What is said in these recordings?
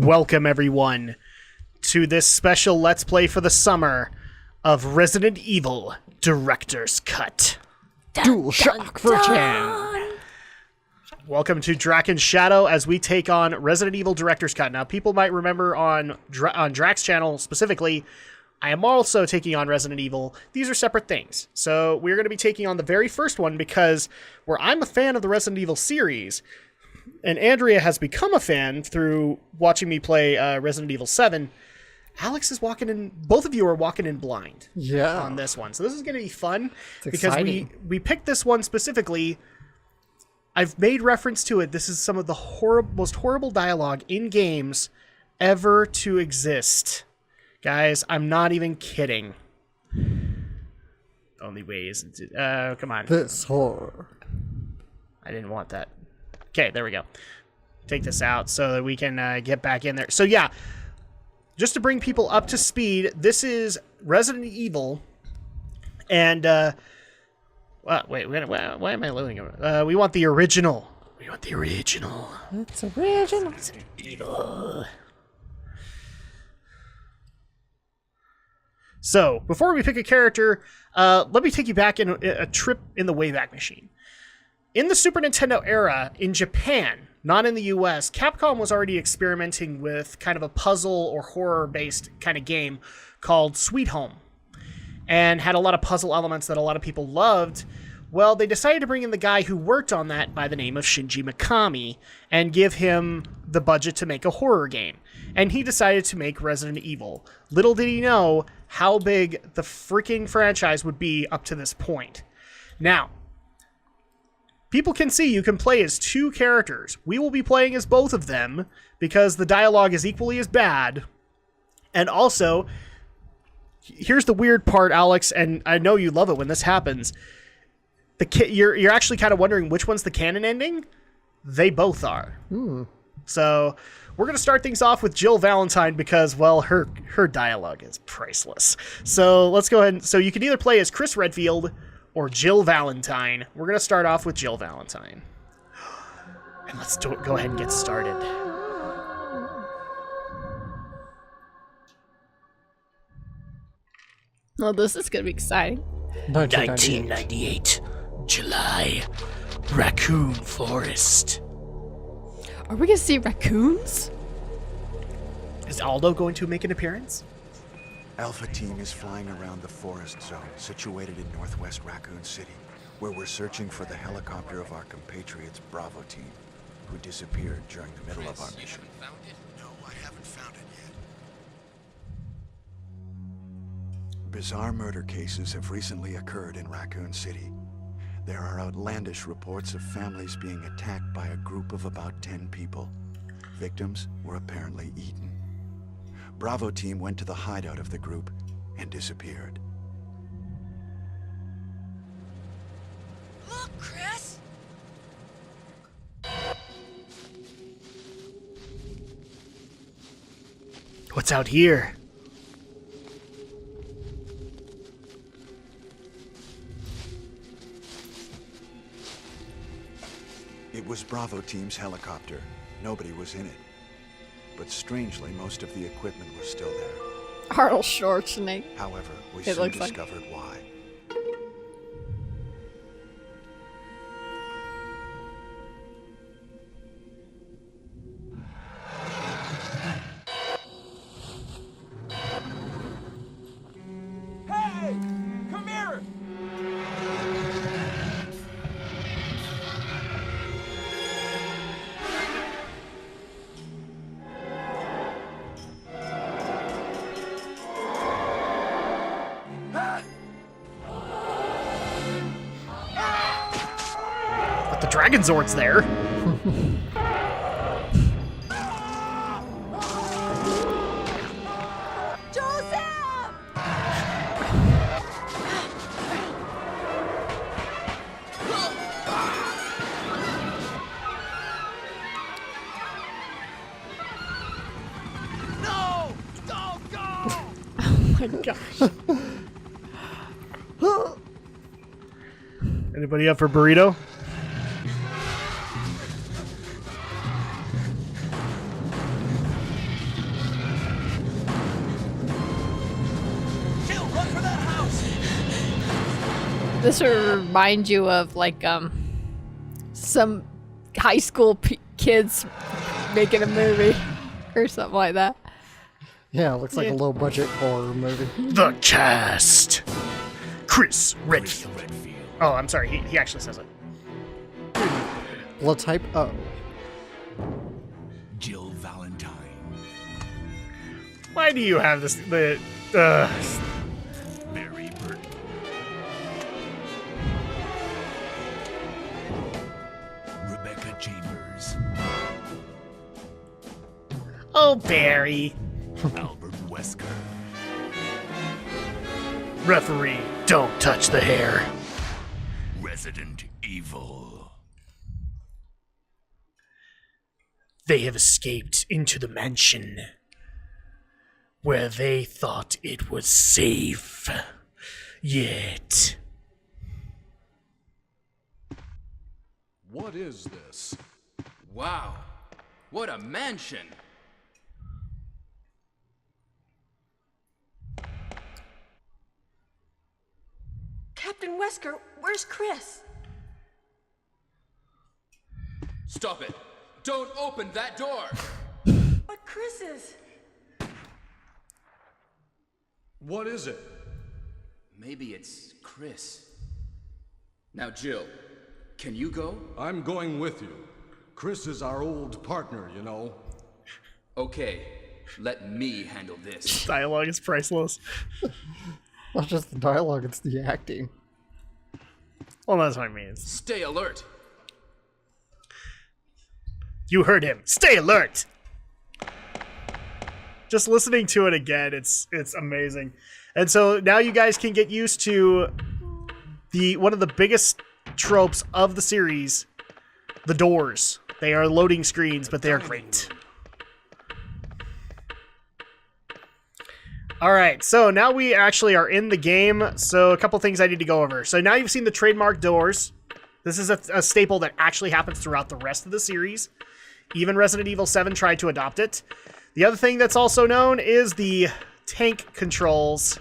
Welcome, everyone, to this special Let's Play for the summer of Resident Evil Director's Cut. Dual Shock for Chan. Welcome to Drak and Shadow as we take on Resident Evil Director's Cut. Now, people might remember on Drak's channel specifically, I am also taking on Resident Evil. These are separate things. So we're going to be taking on the very first one because where I'm a fan of the Resident Evil series, and Andrea has become a fan through watching me play Resident Evil 7, Alex is walking in, both of you are walking in blind on this one. So this is going to be fun because we picked this one specifically. I've made reference to it. This is some of the most horrible dialogue in games ever to exist. Guys, I'm not even kidding. Only way isn't it? Come on. This horror. I didn't want that. Okay, there we go. Take this out so that we can get back in there. So yeah, just to bring people up to speed, this is Resident Evil, and wait, why am I loading it? We want the original. We want the original. It's original. Resident Evil. So before we pick a character, let me take you back in a trip in the Wayback Machine. In the Super Nintendo era, in Japan, not in the US, Capcom was already experimenting with kind of a puzzle or horror-based kind of game called Sweet Home, and had a lot of puzzle elements that a lot of people loved. Well, they decided to bring in the guy who worked on that by the name of Shinji Mikami and give him the budget to make a horror game. And he decided to make Resident Evil. Little did he know how big the freaking franchise would be up to this point. Now, people can see you can play as two characters. We will be playing as both of them because the dialogue is equally as bad. And also, here's the weird part, Alex, and I know you love it when this happens. You're actually kind of wondering which one's the canon ending. They both are. So we're going to start things off with Jill Valentine because, well, her dialogue is priceless. So let's go ahead. So you can either play as Chris Redfield or Jill Valentine. We're going to start off with Jill Valentine. And let's go ahead and get started. Well, this is going to be exciting. 1998, July, Raccoon Forest. Are we going to see raccoons? Is Aldo going to make an appearance? Alpha Team is flying around the forest zone situated in northwest Raccoon City, where we're searching for the helicopter of our compatriots Bravo Team, who disappeared during the middle of our mission. No, I haven't found it yet. Bizarre murder cases have recently occurred in Raccoon City. There are outlandish reports of families being attacked by a group of about 10 people. Victims were apparently eaten. Bravo Team went to the hideout of the group and disappeared. Look, Chris! What's out here? It was Bravo Team's helicopter. Nobody was in it. But strangely, most of the equipment was still there. Arnold Schwarzenegger. However, we It soon looks like- discovered why. Hey! Come here! But the Dragon Zord's there. Joseph! No! Don't go! Oh my gosh. Anybody up for burrito? This will remind you of like some high school kids making a movie or something like that. Yeah, it looks like a low budget horror movie. The cast. Chris Redfield. Oh, I'm sorry. He actually says it. Blood type O. Jill Valentine. Why do you have this? Mary Burton. Rebecca Chambers. Oh, Barry. Albert Wesker. Referee, don't touch the hair. Resident Evil. They have escaped into the mansion where they thought it was safe. Yet. What is this? Wow, what a mansion! Captain Wesker, where's Chris? Stop it! Don't open that door! But Chris is... What is it? Maybe it's Chris. Now, Jill, can you go? I'm going with you. Chris is our old partner, you know. Okay, let me handle this. Dialogue is priceless. Not just the dialogue, it's the acting. Well, that's what I mean. Stay alert! You heard him. Stay alert. Just listening to it again, it's amazing. And so now you guys can get used to one of the biggest tropes of the series, the doors. They are loading screens, but they are great. All right, so now we actually are in the game. So a couple things I need to go over. So now you've seen the trademark doors. This is a staple that actually happens throughout the rest of the series. Even Resident Evil 7 tried to adopt it. The other thing that's also known is the tank controls.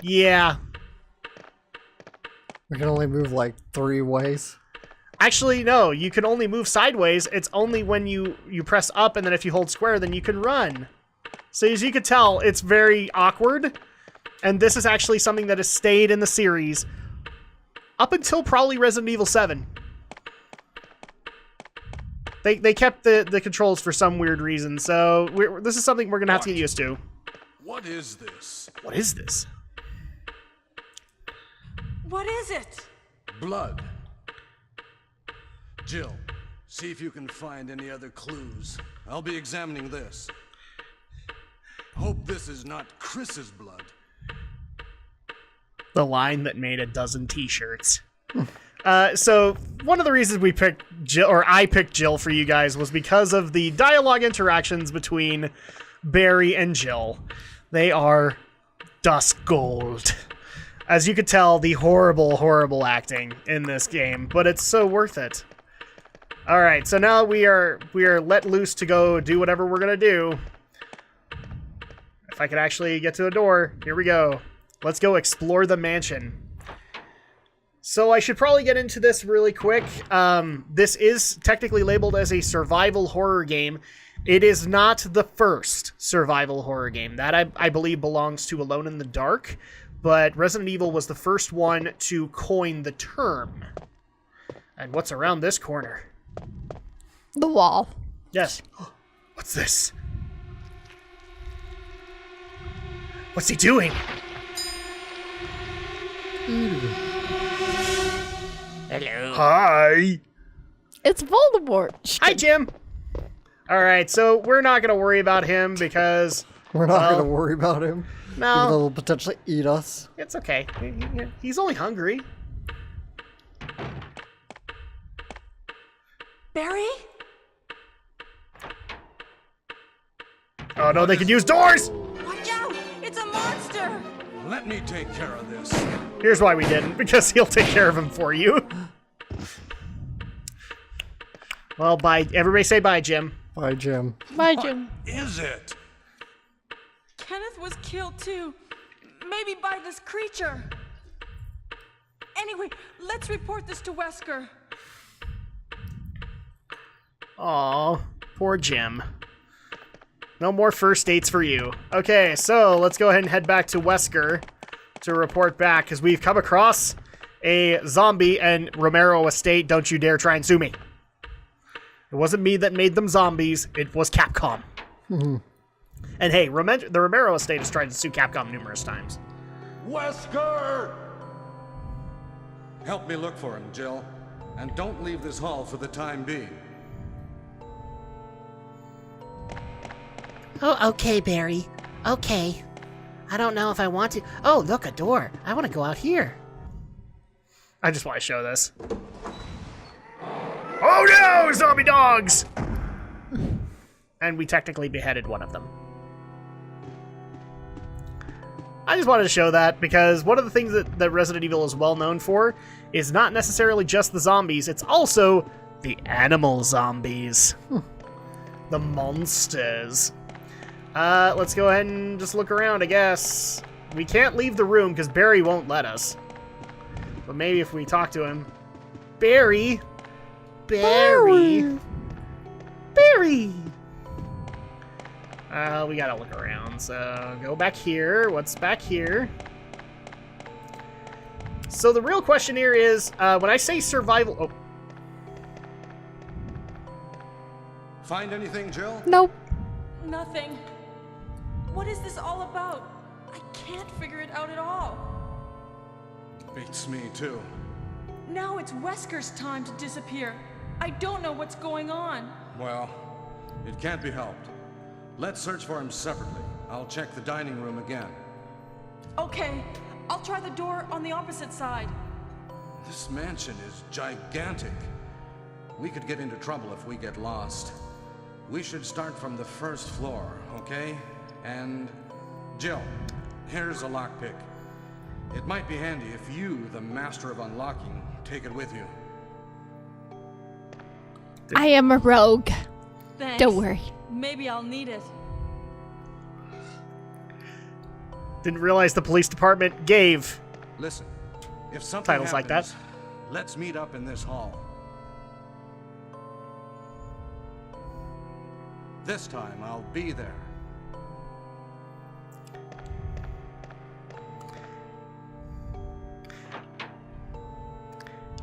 Yeah. We can only move like 3 ways. Actually, no, you can only move sideways. It's only when you press up, and then if you hold square, then you can run. So as you can tell, it's very awkward. And this is actually something that has stayed in the series up until probably Resident Evil 7. They kept the controls for some weird reason, so this is something we're going to have to get used to. What is this? What is this? What is it? Blood. Jill, see if you can find any other clues. I'll be examining this. Hope this is not Chris's blood. The line that made a dozen t-shirts. So one of the reasons we picked Jill, or I picked Jill for you guys, was because of the dialogue interactions between Barry and Jill. They are dust gold. As you could tell, the horrible, horrible acting in this game, but it's so worth it. All right, so now we are let loose to go do whatever we're gonna do. If I could actually get to a door, here we go. Let's go explore the mansion. So I should probably get into this really quick. This is technically labeled as a survival horror game. It is not the first survival horror game. That, I believe, belongs to Alone in the Dark, but Resident Evil was the first one to coin the term. And what's around this corner? The wall. Yes. What's this? What's he doing? Hello. Hi. It's Voldemort. Hi, Jim. All right, so we're not going to worry about him because... We're not well, going to worry about him. No. Even though he'll potentially eat us. It's okay. He's only hungry. Barry? Oh, no, they can use doors! Watch out! It's a monster! Let me take care of this. Here's why we didn't, because he'll take care of him for you. Well, bye. Everybody say bye, Jim. Bye, Jim. Bye, Jim. Is it? Kenneth was killed too. Maybe by this creature. Anyway, let's report this to Wesker. Aw, poor Jim. No more first dates for you. Okay, so let's go ahead and head back to Wesker to report back, because we've come across a zombie and Romero Estate. Don't you dare try and sue me. It wasn't me that made them zombies. It was Capcom. And hey, the Romero Estate has tried to sue Capcom numerous times. Wesker! Help me look for him, Jill. And don't leave this hall for the time being. Oh, okay, Barry. Okay. I don't know if I want to. Oh, look, a door. I want to go out here. I just want to show this. Oh no, zombie dogs! And we technically beheaded one of them. I just wanted to show that because one of the things that Resident Evil is well known for is not necessarily just the zombies, it's also the animal zombies. The monsters. Let's go ahead and just look around, I guess. We can't leave the room because Barry won't let us. But maybe if we talk to him. Barry! Barry! Barry! We gotta look around, so go back here. What's back here? So the real question here is, when I say survival... Oh. Find anything, Jill? Nope. Nothing. What is this all about? I can't figure it out at all. Beats me, too. Now it's Wesker's time to disappear. I don't know what's going on. Well, it can't be helped. Let's search for him separately. I'll check the dining room again. Okay, I'll try the door on the opposite side. This mansion is gigantic. We could get into trouble if we get lost. We should start from the first floor, okay? And Jill, here's a lockpick. It might be handy if you, the master of unlocking, take it with you. I am a rogue. Thanks. Don't worry. Maybe I'll need it. Didn't realize the police department gave Listen, if something titles like that. happens, let's meet up in this hall. This time, I'll be there.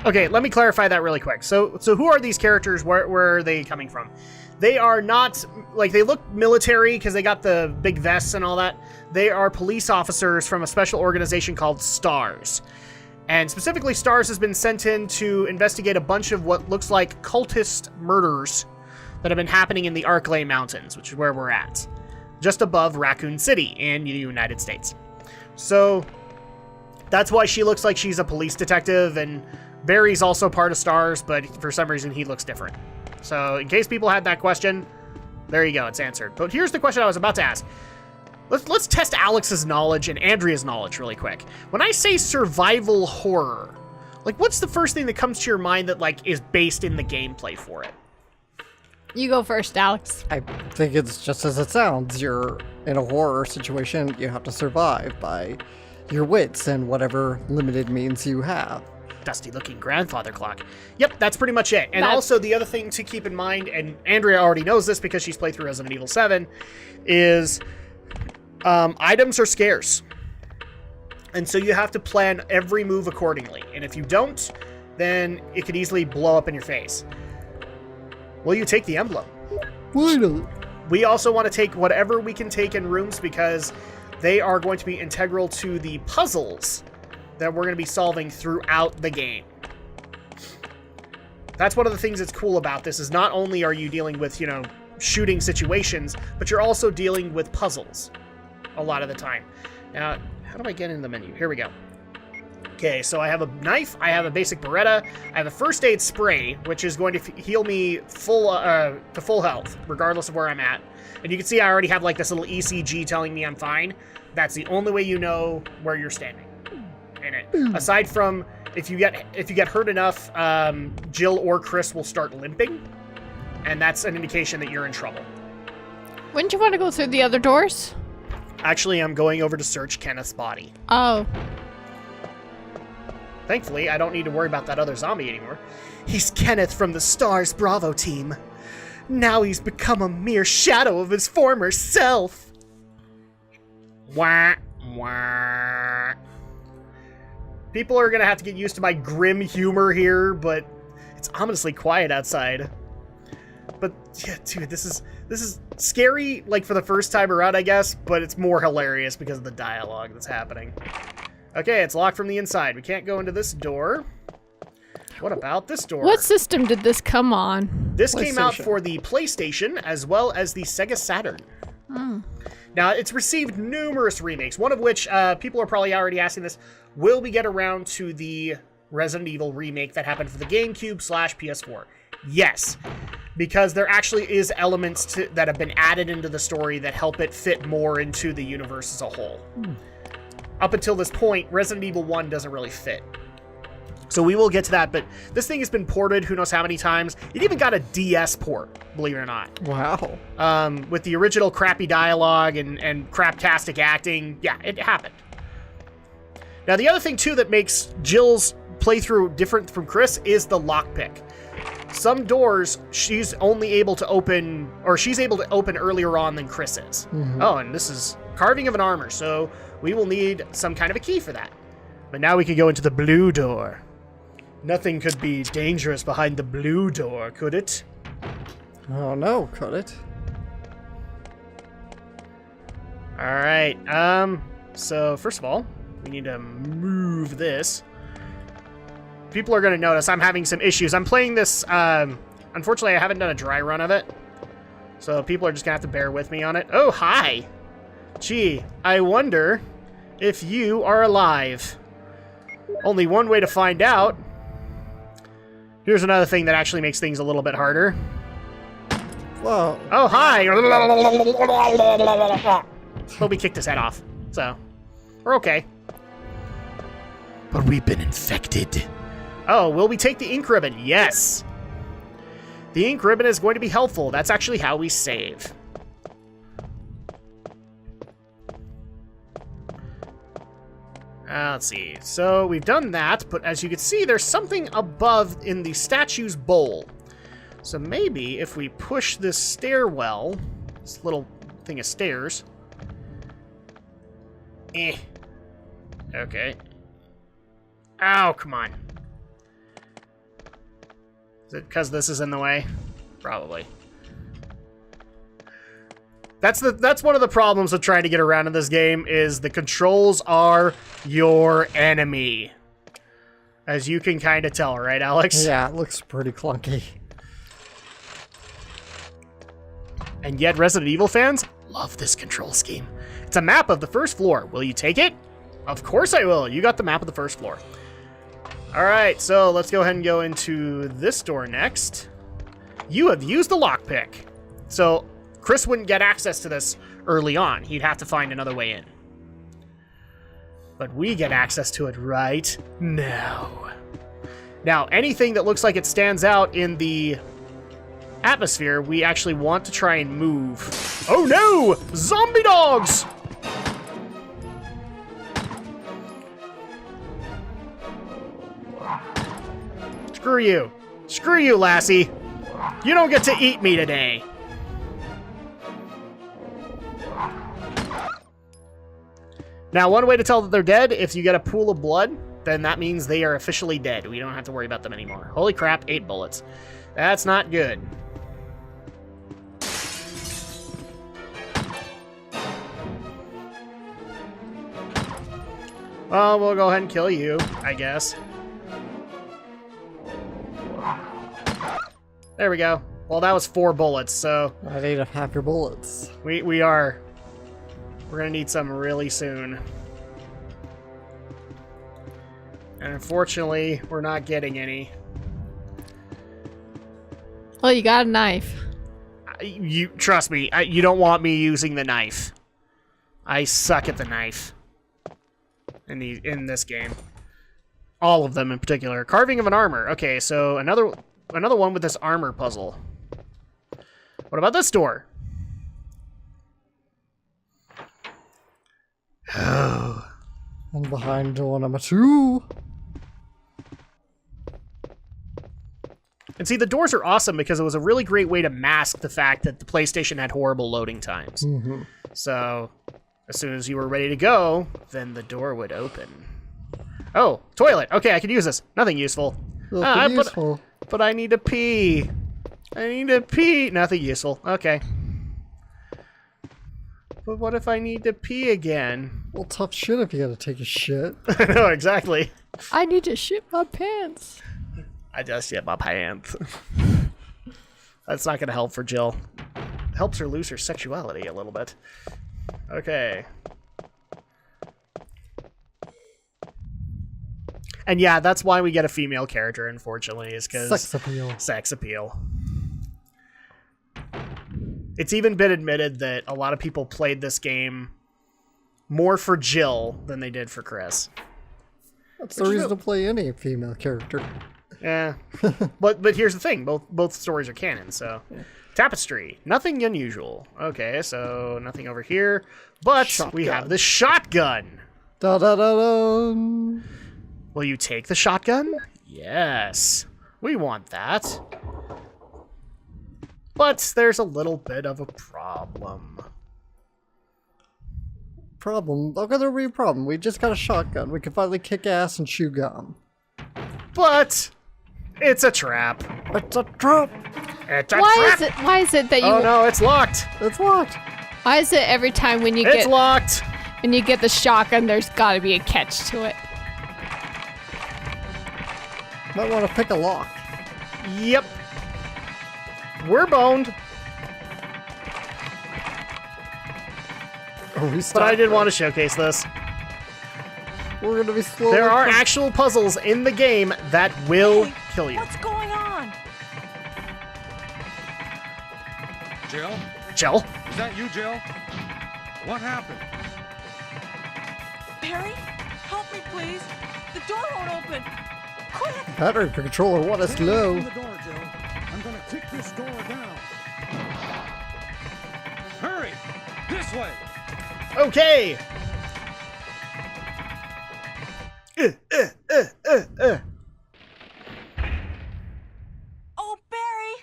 Okay, let me clarify that really quick. So who are these characters? Where are they coming from? They are not, like, they look military because they got the big vests and all that. They are police officers from a special organization called STARS. And specifically, STARS has been sent in to investigate a bunch of what looks like cultist murders that have been happening in the Arklay Mountains, which is where we're at. Just above Raccoon City in the United States. So that's why she looks like she's a police detective, and Barry's also part of STARS, but for some reason he looks different. So in case people had that question, there you go, it's answered. But here's the question I was about to ask. Let's test Alex's knowledge and Andrea's knowledge really quick. When I say survival horror, like, what's the first thing that comes to your mind that, like, is based in the gameplay for it? You go first, Alex. I think it's just as it sounds. You're in a horror situation. You have to survive by your wits and whatever limited means you have. Dusty-looking grandfather clock. Yep, that's pretty much it. And also, the other thing to keep in mind, and Andrea already knows this because she's played through Resident Evil 7, is items are scarce. And so you have to plan every move accordingly. And if you don't, then it could easily blow up in your face. Will you take the emblem? Why not? We also want to take whatever we can take in rooms because they are going to be integral to the puzzles that we're going to be solving throughout the game. That's one of the things that's cool about this, is not only are you dealing with, you know, shooting situations, but you're also dealing with puzzles a lot of the time. Now, how do I get in the menu? Here we go. Okay, so I have a knife, I have a basic Beretta, I have a first aid spray, which is going to heal me to full health, regardless of where I'm at. And you can see I already have like this little ECG telling me I'm fine. That's the only way you know where you're standing in it. Aside from if you get hurt enough, Jill or Chris will start limping, and that's an indication that you're in trouble. Wouldn't you want to go through the other doors? Actually, I'm going over to search Kenneth's body. Oh. Thankfully, I don't need to worry about that other zombie anymore. He's Kenneth from the STARS Bravo team. Now he's become a mere shadow of his former self. Wah, wah. People are gonna have to get used to my grim humor here, but it's ominously quiet outside. But yeah, dude, this is scary, like, for the first time around, I guess, but it's more hilarious because of the dialogue that's happening. Okay, it's locked from the inside. We can't go into this door. What about this door? What system did this come on? This came out for the PlayStation as well as the Sega Saturn. Now, it's received numerous remakes, one of which, people are probably already asking this, will we get around to the Resident Evil remake that happened for the GameCube / PS4? Yes, because there actually is elements that have been added into the story that help it fit more into the universe as a whole. Up until this point, Resident Evil 1 doesn't really fit. So we will get to that, but this thing has been ported who knows how many times. It even got a DS port, believe it or not. Wow. With the original crappy dialogue and craptastic acting. Yeah, it happened. Now, the other thing, too, that makes Jill's playthrough different from Chris is the lockpick. Some doors she's only able to open, or she's able to open earlier on than Chris is. Oh, and this is carving of an armor, so we will need some kind of a key for that. But now we can go into the blue door. Nothing could be dangerous behind the blue door, could it? Oh no, could it? Alright, so first of all, we need to move this. People are going to notice I'm having some issues. I'm playing this, unfortunately I haven't done a dry run of it, so people are just going to have to bear with me on it. Oh, hi! Gee, I wonder if you are alive. Only one way to find out. Here's another thing that actually makes things a little bit harder. Whoa. Oh, hi! But we kicked his head off, so we're okay. But we've been infected. Oh, will we take the ink ribbon? Yes! The ink ribbon is going to be helpful. That's actually how we save. Let's see. So we've done that, but as you can see, there's something above in the statue's bowl. So maybe if we push this stairwell, this little thing of stairs. Okay. Oh, come on. Is it because this is in the way? Probably. That's one of the problems with trying to get around in this game, is the controls are your enemy. As you can kind of tell, right, Alex? Yeah, it looks pretty clunky. And yet Resident Evil fans love this control scheme. It's a map of the first floor. Will you take it? Of course I will. You got the map of the first floor. Alright, so let's go ahead and go into this door next. You have used the lockpick. So Chris wouldn't get access to this early on. He'd have to find another way in. But we get access to it right now. Now, anything that looks like it stands out in the atmosphere, we actually want to try and move. Oh no! Zombie dogs! Screw you. Screw you, lassie. You don't get to eat me today. Now, one way to tell that they're dead, if you get a pool of blood, then that means they are officially dead. We don't have to worry about them anymore. Holy crap, 8 bullets. That's not good. Well, we'll go ahead and kill you, I guess. There we go. Well, that was 4 bullets, so... I'd ate up half your bullets. We are. We're gonna need some really soon. And unfortunately, we're not getting any. Well, you got a knife. You trust me, you don't want me using the knife. I suck at the knife. In this game. All of them in particular. Carving of an armor. Okay, so another one with this armor puzzle. What about this door? Oh. And behind door number 2. And see, the doors are awesome because it was a really great way to mask the fact that the PlayStation had horrible loading times. Mm-hmm. So, as soon as you were ready to go, then the door would open. Oh, toilet. Okay, I can use this. Nothing useful. Useful. But I need to pee. I need to pee. Nothing useful. Okay. But what if I need to pee again? Well, tough shit if you gotta take a shit. No, exactly. I need to shit my pants. I just shit my pants. That's not going to help for Jill. Helps her lose her sexuality a little bit. Okay. And yeah, that's why we get a female character, unfortunately, is because... Sex appeal. Sex appeal. It's even been admitted that a lot of people played this game more for Jill than they did for Chris. That's the reason to play any female character. Yeah. but here's the thing. Both stories are canon, so... Yeah. Tapestry. Nothing unusual. Okay, so nothing over here. But we have the shotgun. Da-da-da-da. Will you take the shotgun? Yes. We want that. But there's a little bit of a problem. Problem? How could there be a problem? We just got a shotgun. We can finally kick ass and chew gum. But it's a trap. It's a trap. It's a trap. Why is it that you... Oh no, it's locked. It's locked. Why is it every time when you It's locked. When you get the shotgun, there's got to be a catch to it? Might want to pick a lock. Yep. We're boned. But I did want to showcase this. We're gonna be slow. There are actual puzzles in the game that will kill you. What's going on? Jill? Jill? Is that you, Jill? What happened? Barry, help me, please. The door won't open. Quick! Battery controller, what is low? Open the door, Jill. I'm gonna kick this door down. Hurry! This way! Okay. Oh, Barry!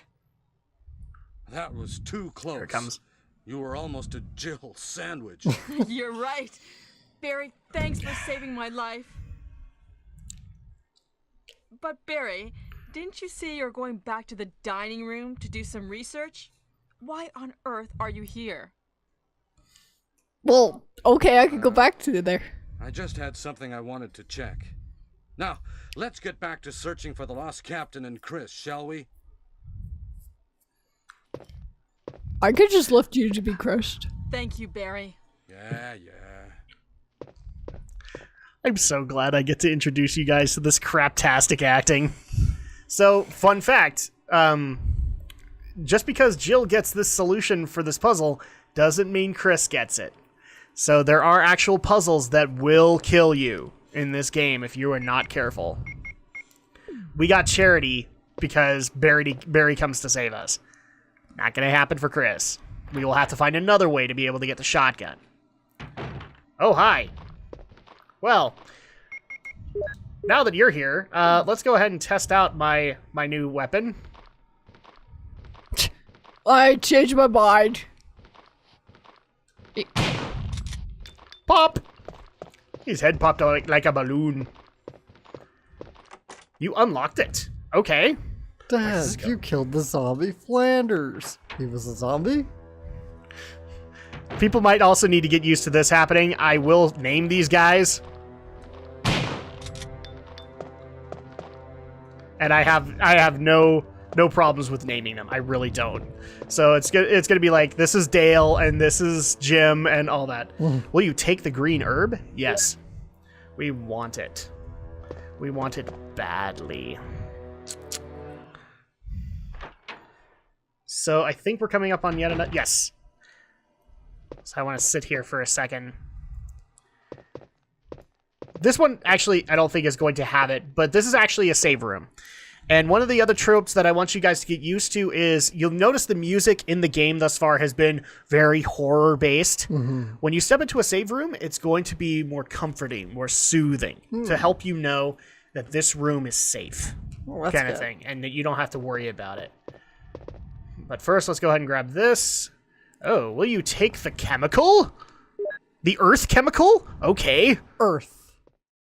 That was too close. Here it comes. You were almost a Jill sandwich. You're right. Barry, thanks for saving my life. But Barry, didn't you say you're going back to the dining room to do some research? Why on earth are you here? Well, okay, I could go back to there. I just had something I wanted to check. Now, let's get back to searching for the lost captain and Chris, shall we? I could just lift you to be crushed. Thank you, Barry. Yeah. I'm so glad I get to introduce you guys to this craptastic acting. So, fun fact, just because Jill gets this solution for this puzzle doesn't mean Chris gets it. So there are actual puzzles that will kill you in this game if you are not careful. We got Charity because Barry comes to save us. Not gonna happen for Chris. We will have to find another way to be able to get the shotgun. Oh, hi. Well, now that you're here, let's go ahead and test out my new weapon. I changed my mind. Pop! His head popped out like a balloon. You unlocked it. Okay. Dad, you killed the zombie Flanders. He was a zombie? People might also need to get used to this happening. I will name these guys. And I have no problems with naming them. I really don't. So it's gonna be like, this is Dale and this is Jim and all that. Will you take the green herb? Yes. We want it. We want it badly. So I think we're coming up on yet another. Yes. So I want to sit here for a second. This one actually I don't think is going to have it, but this is actually a save room. And one of the other tropes that I want you guys to get used to is you'll notice the music in the game thus far has been very horror-based. Mm-hmm. When you step into a save room, it's going to be more comforting, more soothing to help you know that this room is safe. Well, that's kind of good. thing, and that you don't have to worry about it. But first, let's go ahead and grab this. Oh, will you take the chemical? The earth chemical? Okay. Earth.